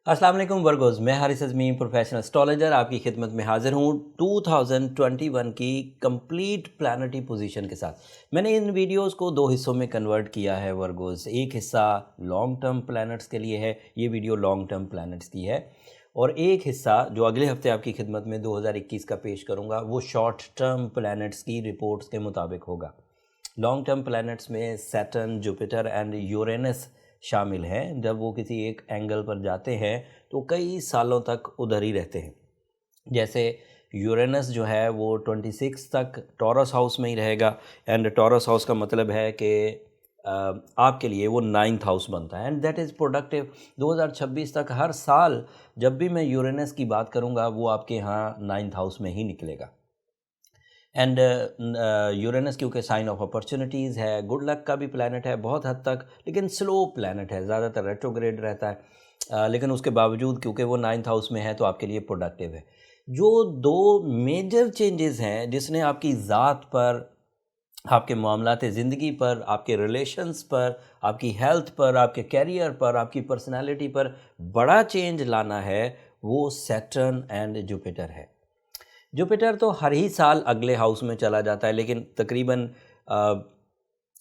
अस्सलाम वालेकुम वर्गोस, मैं हारिस अज़मी प्रोफेशनल एस्ट्रोलॉजर आपकी खिदमत में हाजिर हूँ 2021 की कंप्लीट प्लानिटरी पोजीशन के साथ। मैंने इन वीडियोस को दो हिस्सों में कन्वर्ट किया है वर्गोस। एक हिस्सा लॉन्ग टर्म प्लैनेट्स के लिए है, ये वीडियो लॉन्ग टर्म प्लैनेट्स की है, और एक हिस्सा जो अगले हफ्ते आपकी खिदमत में 2021 का पेश करूँगा वो शॉर्ट टर्म प्लैनेट्स की रिपोर्ट्स के मुताबिक होगा। लॉन्ग टर्म प्लैनेट्स में सैटर्न, जुपिटर एंड यूरेनस शामिल हैं। जब वो किसी एक एंगल पर जाते हैं तो कई सालों तक उधर ही रहते हैं। जैसे यूरेनस जो है वो 26 तक टॉरस हाउस में ही रहेगा, एंड टॉरस हाउस का मतलब है कि आपके लिए वो 9th हाउस बनता है, एंड दैट इज़ प्रोडक्टिव। 2026 तक हर साल जब भी मैं यूरेनस की बात करूँगा वो आपके यहाँ 9th हाउस में ही निकलेगा। एंड यूरेनस क्योंकि साइन ऑफ अपॉर्चुनिटीज़ है, गुड लक का भी प्लैनेट है बहुत हद तक, लेकिन स्लो प्लैनेट है, ज़्यादातर रेट्रोग्रेड रहता है। लेकिन उसके बावजूद क्योंकि वो 9th हाउस में है तो आपके लिए प्रोडक्टिव है। जो दो मेजर चेंजेस हैं जिसने आपकी ज़ात पर, आपके मामलात ज़िंदगी पर, आपके रिलेशंस पर, आपकी हेल्थ पर, आपके कैरियर पर, आपकी पर्सनालिटी पर बड़ा चेंज लाना है, वो सैटर्न एंड जुपिटर है। जुपिटर तो हर ही साल अगले हाउस में चला जाता है, लेकिन तकरीबन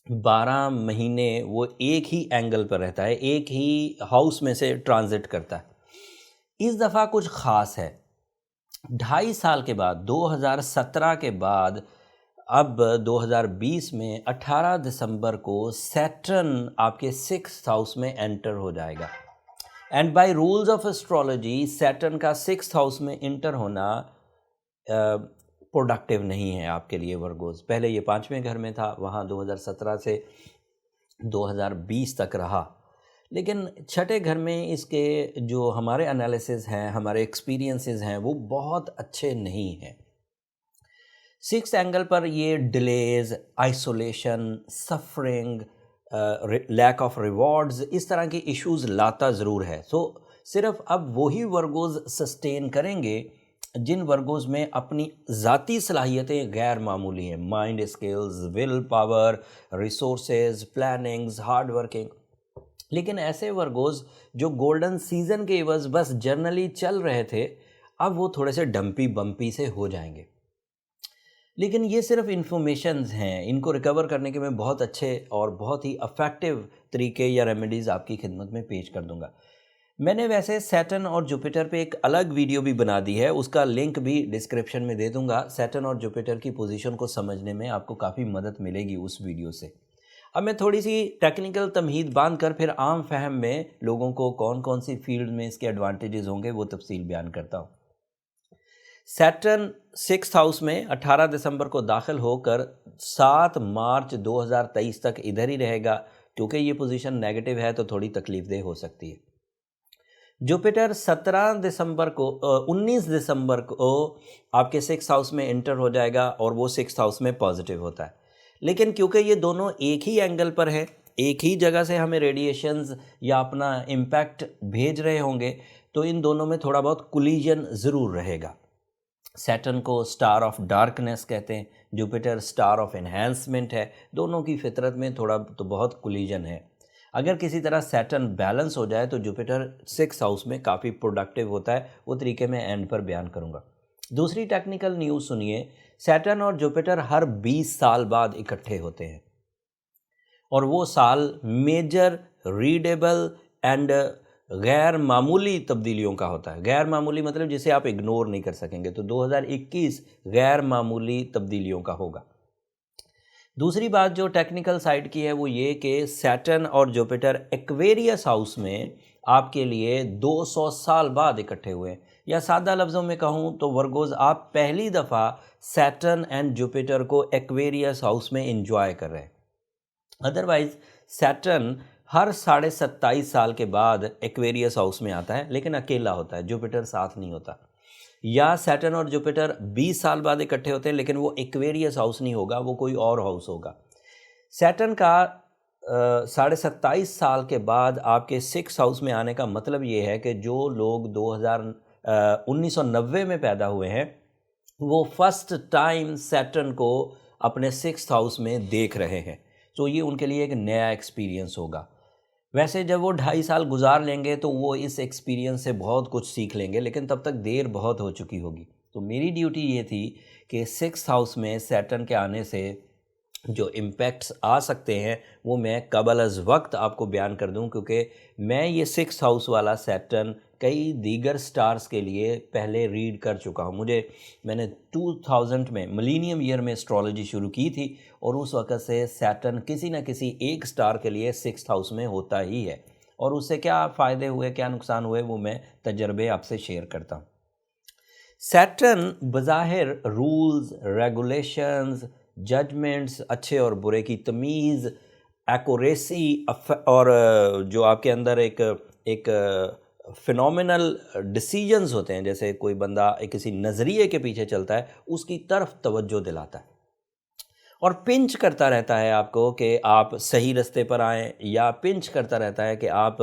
12 महीने वो एक ही एंगल पर रहता है, एक ही हाउस में से ट्रांजिट करता है। इस दफ़ा कुछ ख़ास है। 2.5 साल के बाद 2017 के बाद अब 2020 में 18 दिसंबर को सैटर्न आपके 6th हाउस में एंटर हो जाएगा। And by rules of astrology Saturn का 6th हाउस में इंटर होना प्रोडक्टिव नहीं है आपके लिए वर्गोस। पहले ये 5वें घर में था, वहाँ 2017 से 2020 तक रहा, लेकिन छठे घर में इसके जो हमारे एनालिसिस हैं, हमारे एक्सपीरियंसेस हैं, वो बहुत अच्छे नहीं हैं। 6th एंगल पर ये delays, isolation, suffering, lack of rewards, इस तरह के इश्यूज लाता ज़रूर है। सो सिर्फ अब वही वर्गोज सस्टेन करेंगे जिन वर्गोज में अपनी ज़ाती सलाहियतें गैर मामूली हैं, mind skills, will power, resources, plannings, hard working. लेकिन ऐसे वर्गोज जो गोल्डन सीजन के एवज बस जर्नली चल रहे थे, अब वो थोड़े से डंपी बम्पी से हो जाएंगे। लेकिन ये सिर्फ इन्फॉर्मेशंस हैं, इनको रिकवर करने के मैं बहुत अच्छे और बहुत ही अफेक्टिव तरीके या रेमेडीज़ आपकी खिदमत में पेश कर दूंगा। मैंने वैसे सैटर्न और जुपिटर पे एक अलग वीडियो भी बना दी है, उसका लिंक भी डिस्क्रिप्शन में दे दूंगा। सैटर्न और जुपिटर की पोजीशन को समझने में आपको काफ़ी मदद मिलेगी उस वीडियो से। अब मैं थोड़ी सी टेक्निकल तमहीद बांध कर फिर आम फहम में लोगों को कौन कौन सी फील्ड में इसके एडवांटेजेस होंगे वो तफसील बयान करता हूँ। सैटर्न 6th हाउस में 18 दिसंबर को दाखिल होकर 7 मार्च 2023 तक इधर ही रहेगा। क्योंकि ये पोजीशन नेगेटिव है तो थोड़ी तकलीफदेह हो सकती है। जुपिटर 19 दिसंबर को आपके 6th हाउस में एंटर हो जाएगा और वो 6th हाउस में पॉजिटिव होता है। लेकिन क्योंकि ये दोनों एक ही एंगल पर है, एक ही जगह से हमें रेडिएशंस या अपना इम्पैक्ट भेज रहे होंगे, तो इन दोनों में थोड़ा बहुत कोलिजन ज़रूर रहेगा। सैटर्न को स्टार ऑफ डार्कनेस कहते हैं, जुपिटर स्टार ऑफ एनहेंसमेंट है। दोनों की फितरत में थोड़ा तो बहुत कोलिजन है। अगर किसी तरह सैटर्न बैलेंस हो जाए तो जुपिटर 6th हाउस में काफ़ी प्रोडक्टिव होता है। वो तरीके मैं एंड पर बयान करूँगा। दूसरी टेक्निकल न्यूज़ सुनिए। सैटर्न और जुपिटर हर 20 साल बाद इकट्ठे होते हैं, और वो साल मेजर, रीडेबल एंड गैर मामूली तब्दीलियों का होता है। गैर मामूली मतलब जिसे आप इग्नोर नहीं कर सकेंगे, तो 2021 गैर मामूली तब्दीलियों का होगा। दूसरी बात जो टेक्निकल साइड की है वो ये कि सैटर्न और जुपिटर एक्वेरियस हाउस में आपके लिए 200 साल बाद इकट्ठे हुए। या सादा लफ्ज़ों में कहूँ तो वर्गोज, आप पहली दफ़ा सैटर्न एंड जुपिटर को एक्वेरियस हाउस में एंजॉय कर रहे हैं। अदरवाइज सैटर्न हर 27.5 साल के बाद एक्वेरियस हाउस में आता है, लेकिन अकेला होता है, जुपिटर साथ नहीं होता। या सैटर्न और जुपिटर 20 साल बाद इकट्ठे होते हैं, लेकिन वो एक्वेरियस हाउस नहीं होगा, वो कोई और हाउस होगा। सैटर्न का 27.5 साल के बाद आपके 6th हाउस में आने का मतलब ये है कि जो लोग 1990 में पैदा हुए हैं वो फर्स्ट टाइम सैटर्न को अपने 6th हाउस में देख रहे हैं। तो ये उनके लिए एक नया एक्सपीरियंस होगा। वैसे जब वो 2.5 साल गुजार लेंगे तो वो इस एक्सपीरियंस से बहुत कुछ सीख लेंगे, लेकिन तब तक देर बहुत हो चुकी होगी। तो मेरी ड्यूटी ये थी कि 6th हाउस में सैटर्न के आने से जो इम्पैक्ट्स आ सकते हैं वो मैं कबल अज़ वक्त आपको बयान कर दूं, क्योंकि मैं ये 6th हाउस वाला सैटर्न कई दीगर स्टार्स के लिए पहले रीड कर चुका हूं। मैंने 2000 में मिलीनियम ईयर में एस्ट्रोलॉजी शुरू की थी और उस वक़्त से सैटर्न किसी न किसी एक स्टार के लिए 6th हाउस में होता ही है, और उससे क्या फ़ायदे हुए क्या नुकसान हुए वो मैं तजर्बे आपसे शेयर करता हूँ। सैटर्न बज़ाहिर रूल्स, रेगुलेशंस, जजमेंट्स, अच्छे और बुरे की तमीज़, एक्यूरेसी और जो आपके अंदर एक फिनोमिनल डिसीजंस होते हैं, जैसे कोई बंदा किसी नज़रिए के पीछे चलता है उसकी तरफ तवज्जो दिलाता है और पिंच करता रहता है आपको कि आप सही रास्ते पर आएँ, या पिंच करता रहता है कि आप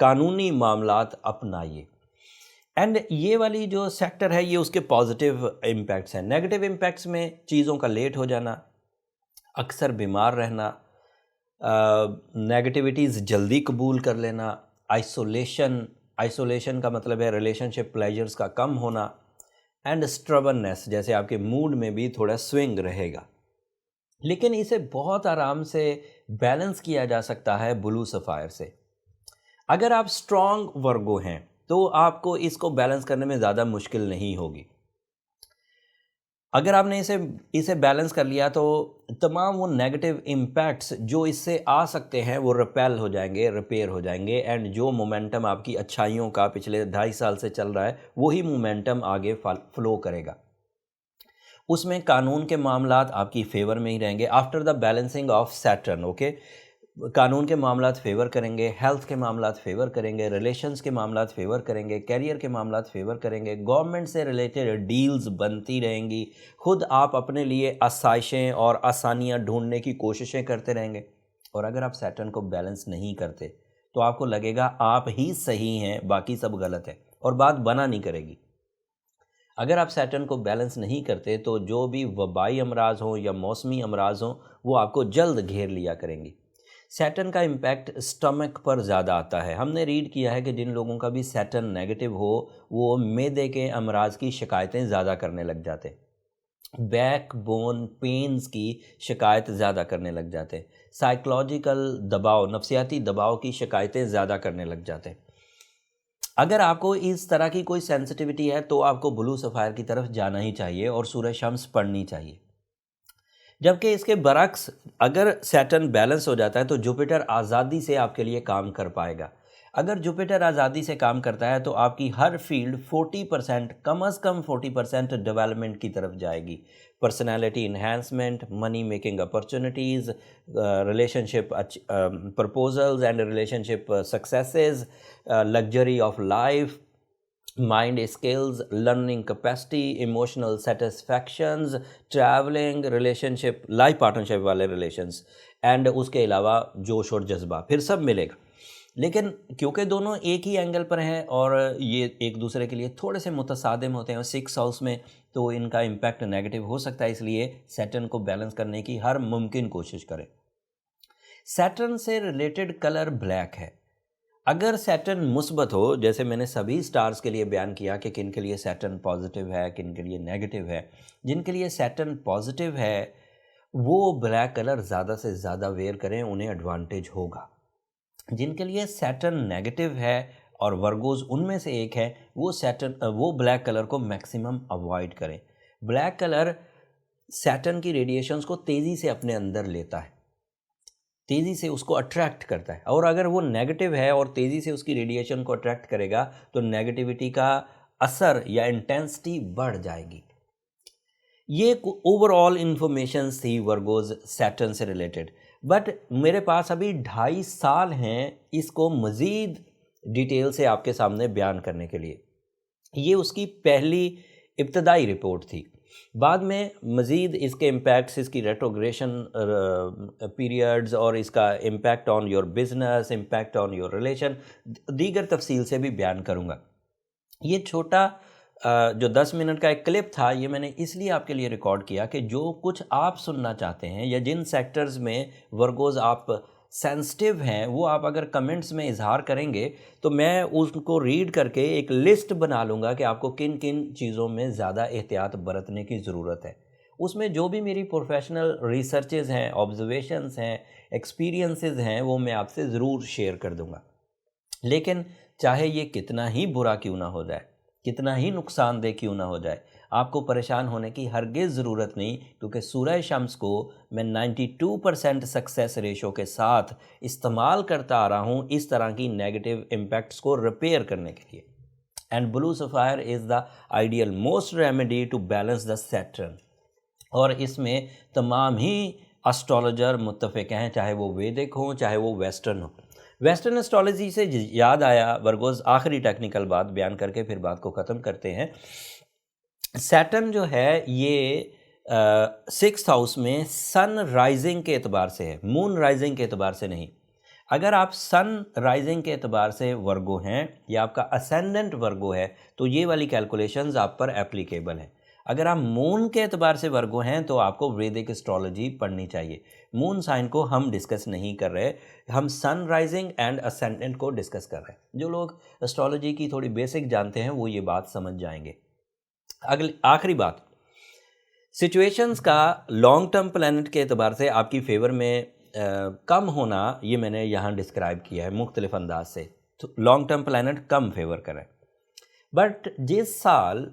कानूनी मामलात अपनाइए। एंड ये वाली जो सेक्टर है ये उसके पॉजिटिव इम्पैक्ट्स हैं। नेगेटिव इम्पैक्ट्स में चीज़ों का लेट हो जाना, अक्सर बीमार रहना, नेगेटिविटीज़ जल्दी कबूल कर लेना, आइसोलेशन का मतलब है रिलेशनशिप प्लेजर्स का कम होना, एंड स्ट्रबननेस, जैसे आपके मूड में भी थोड़ा स्विंग रहेगा। लेकिन इसे बहुत आराम से बैलेंस किया जा सकता है ब्लू सफ़ायर से। अगर आप स्ट्रॉन्ग वर्गो हैं तो आपको इसको बैलेंस करने में ज़्यादा मुश्किल नहीं होगी। अगर आपने इसे बैलेंस कर लिया तो तमाम वो नेगेटिव इम्पैक्ट्स जो इससे आ सकते हैं वो रिपेल हो जाएंगे, रिपेयर हो जाएंगे, एंड जो मोमेंटम आपकी अच्छाइयों का पिछले 2.5 साल से चल रहा है वही मोमेंटम आगे फ्लो करेगा। उसमें कानून के मामलात आपकी फेवर में ही रहेंगे after the balancing of Saturn. Okay, कानून के मामलात फेवर करेंगे, हेल्थ के मामलात फेवर करेंगे, रिलेशंस के मामलात फेवर करेंगे, कैरियर के मामलात फेवर करेंगे, गवर्नमेंट से रिलेटेड डील्स बनती रहेंगी, खुद आप अपने लिए आसाइशें और आसानियां ढूंढने की कोशिशें करते रहेंगे। और अगर आप सैटर्न को बैलेंस नहीं करते तो आपको लगेगा आप ही सही हैं, बाकी सब गलत है, और बात बना नहीं करेगी। अगर आप सैटर्न को बैलेंस नहीं करते तो जो भी वबाई अमराज हों या मौसमी अमराज हों वो आपको जल्द घेर लिया करेंगी। सैटर्न का इम्पैक्ट स्टमक पर ज़्यादा आता है। हमने रीड किया है कि जिन लोगों का भी सैटर्न नेगेटिव हो वो मैदे के अमराज की शिकायतें ज़्यादा करने लग जाते, बैक बोन पेन्स की शिकायत ज़्यादा करने लग जाते, साइकोलॉजिकल दबाव, नफ्सियाती दबाव की शिकायतें ज़्यादा करने लग जाते। अगर आपको इस तरह की कोई सेंसिटिविटी है तो आपको ब्लू सफ़ायर की तरफ जाना ही चाहिए और सूरज शम्स पढ़नी चाहिए। जबकि इसके बरक्स अगर सैटर्न बैलेंस हो जाता है तो जुपिटर आज़ादी से आपके लिए काम कर पाएगा। अगर जुपिटर आज़ादी से काम करता है तो आपकी हर फील्ड 40%, कम अज़ कम 40% डेवलपमेंट की तरफ जाएगी। Personality enhancement, money making opportunities, relationship proposals and relationship successes, luxury of life, mind skills, learning capacity, emotional satisfactions, travelling, relationship, life partnership वाले रिलेशंस, एंड उसके अलावा जोश और जज्बा, फिर सब मिलेगा। लेकिन क्योंकि दोनों एक ही एंगल पर हैं और ये एक दूसरे के लिए थोड़े से मुतसादिम होते हैं 6 हाउस में, तो इनका इम्पैक्ट नेगेटिव हो सकता है। इसलिए सैटर्न को बैलेंस करने की हर मुमकिन कोशिश करें। सैटर्न से रिलेटेड कलर ब्लैक है। अगर सैटर्न मुस्बत हो, जैसे मैंने सभी स्टार्स के लिए बयान किया कि किन के लिए सैटर्न पॉजिटिव है, किन के लिए नेगेटिव है, जिनके लिए सैटर्न पॉजिटिव है वो ब्लैक कलर ज़्यादा से ज़्यादा वेयर करें, उन्हें एडवांटेज होगा। जिनके लिए सैटर्न नेगेटिव है और वर्गोज उनमें से एक है, वो ब्लैक कलर को मैक्सिमम अवॉइड करें। ब्लैक कलर सैटर्न की रेडिएशंस को तेज़ी से अपने अंदर लेता है, तेज़ी से उसको अट्रैक्ट करता है, और अगर वो नेगेटिव है और तेज़ी से उसकी रेडिएशन को अट्रैक्ट करेगा तो नेगेटिविटी का असर या इंटेंसिटी बढ़ जाएगी। ये ओवरऑल इंफॉर्मेशन थी वर्गोज सैटर्न से रिलेटेड, बट मेरे पास अभी 2.5 साल हैं इसको मज़ीद डिटेल से आपके सामने बयान करने के लिए। ये उसकी पहली इब्तदाई रिपोर्ट थी। बाद में मज़ीद इसके इम्पैक्ट्स, इसकी रेट्रोग्रेशन पीरियड्स और इसका impact on your business, impact on your relation, दीगर तफसील से भी बयान करूँगा। ये छोटा जो 10 मिनट का एक क्लिप था ये मैंने इसलिए आपके लिए रिकॉर्ड किया कि जो कुछ आप सुनना चाहते हैं या जिन सेक्टर्स में वर्गोज आप सेंसिटिव हैं वो आप अगर कमेंट्स में इजहार करेंगे तो मैं उसको रीड करके एक लिस्ट बना लूँगा कि आपको किन किन चीज़ों में ज़्यादा एहतियात बरतने की ज़रूरत है। उसमें जो भी मेरी प्रोफेशनल रिसर्चेज़ हैं, ऑब्जर्वेशंस हैं, एक्सपीरियंसेस हैं, वो मैं आपसे ज़रूर शेयर कर दूँगा। लेकिन चाहे ये कितना ही बुरा क्यों ना हो जाए, कितना ही नुकसानदेह क्यों ना हो जाए, आपको परेशान होने की हरगिज़ ज़रूरत नहीं, क्योंकि सूरह शम्स को मैं 92% सक्सेस रेशो के साथ इस्तेमाल करता आ रहा हूँ इस तरह की नेगेटिव इम्पैक्ट्स को रिपेयर करने के लिए। And blue sapphire is the ideal most remedy to balance the Saturn. और इसमें तमाम ही एस्ट्रोलॉजर मुत्तफ़िक हैं, चाहे वो वैदिक हों चाहे वो वेस्टर्न हो। वेस्टर्न एस्ट्रोलॉजी से याद आया वर्गोज़, आखिरी टेक्निकल बात बयान करके फिर बात को ख़त्म करते हैं। सैटर्न जो है ये 6th हाउस में सन राइजिंग के एतबार से है, मून राइजिंग के एतबार से नहीं। अगर आप सन राइजिंग के एतबार से वर्गो हैं या आपका असेंडेंट वर्गो है तो ये वाली कैलकुलेशंस आप पर एप्लीकेबल है। अगर आप मून के एतबार से वर्गो हैं तो आपको वैदिक एस्ट्रोलॉजी पढ़नी चाहिए। मून साइन को हम डिस्कस नहीं कर रहे, हम सन राइजिंग एंड असेंडेंट को डिस्कस कर रहे हैं। जो लोग एस्ट्रोलॉजी की थोड़ी बेसिक जानते हैं वो ये बात समझ जाएंगे। अगली आखिरी बात, सिचुएशंस का लॉन्ग टर्म प्लैनेट के एतबार से आपकी फेवर में कम होना, ये मैंने यहाँ डिस्क्राइब किया है मुख्तलिफ अंदाज से। तो लॉन्ग टर्म प्लैनेट कम फेवर करें, बट जिस साल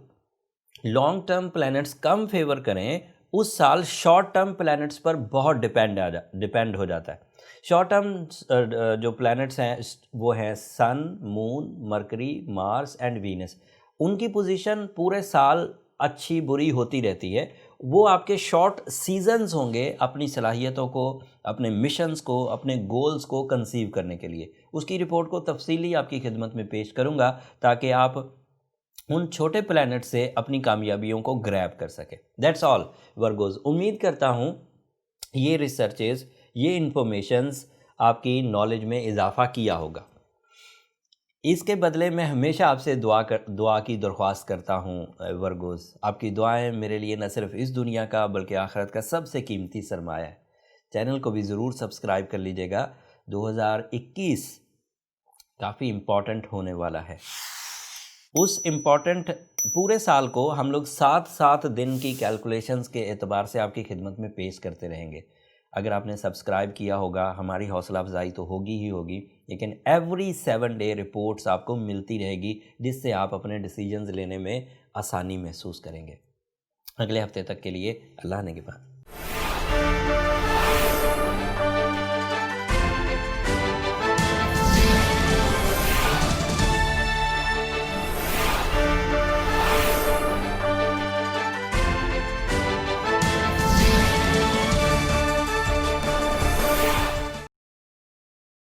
लॉन्ग टर्म प्लैनेट्स कम फेवर करें उस साल शॉर्ट टर्म प्लैनेट्स पर बहुत डिपेंड हो जाता है। शॉर्ट टर्म जो प्लैनेट्स हैं वो हैं sun, moon, Mercury, Mars and Venus. उनकी पोजीशन पूरे साल अच्छी बुरी होती रहती है। वो आपके शॉर्ट सीजन्स होंगे अपनी सलाहियतों को, अपने मिशंस को, अपने गोल्स को कंसीव करने के लिए। उसकी रिपोर्ट को तफसीली आपकी खिदमत में पेश करूँगा ताकि आप उन छोटे प्लैनेट से अपनी कामयाबियों को ग्रैब कर सके। That's all Virgos. उम्मीद करता हूँ ये रिसर्चेस, ये इंफॉर्मेशंस आपकी नॉलेज में इजाफ़ा किया होगा। इसके बदले मैं हमेशा आपसे दुआ की दरख्वास्त करता हूँ वर्गोज़। आपकी दुआएं मेरे लिए न सिर्फ इस दुनिया का बल्कि आखिरत का सबसे कीमती सरमाया है। चैनल को भी ज़रूर सब्सक्राइब कर लीजिएगा। 2021 काफ़ी इम्पॉर्टेंट होने वाला है। उस इम्पॉर्टेंट पूरे साल को हम लोग 7 दिन की कैलकुलेशंस के एतबार से आपकी खिदमत में पेश करते रहेंगे। अगर आपने सब्सक्राइब किया होगा हमारी हौसला अफजाई तो होगी ही होगी, लेकिन एवरी 7 डे रिपोर्ट्स आपको मिलती रहेगी जिससे आप अपने डिसीजंस लेने में आसानी महसूस करेंगे। अगले हफ्ते तक के लिए अल्लाह ने के बाद।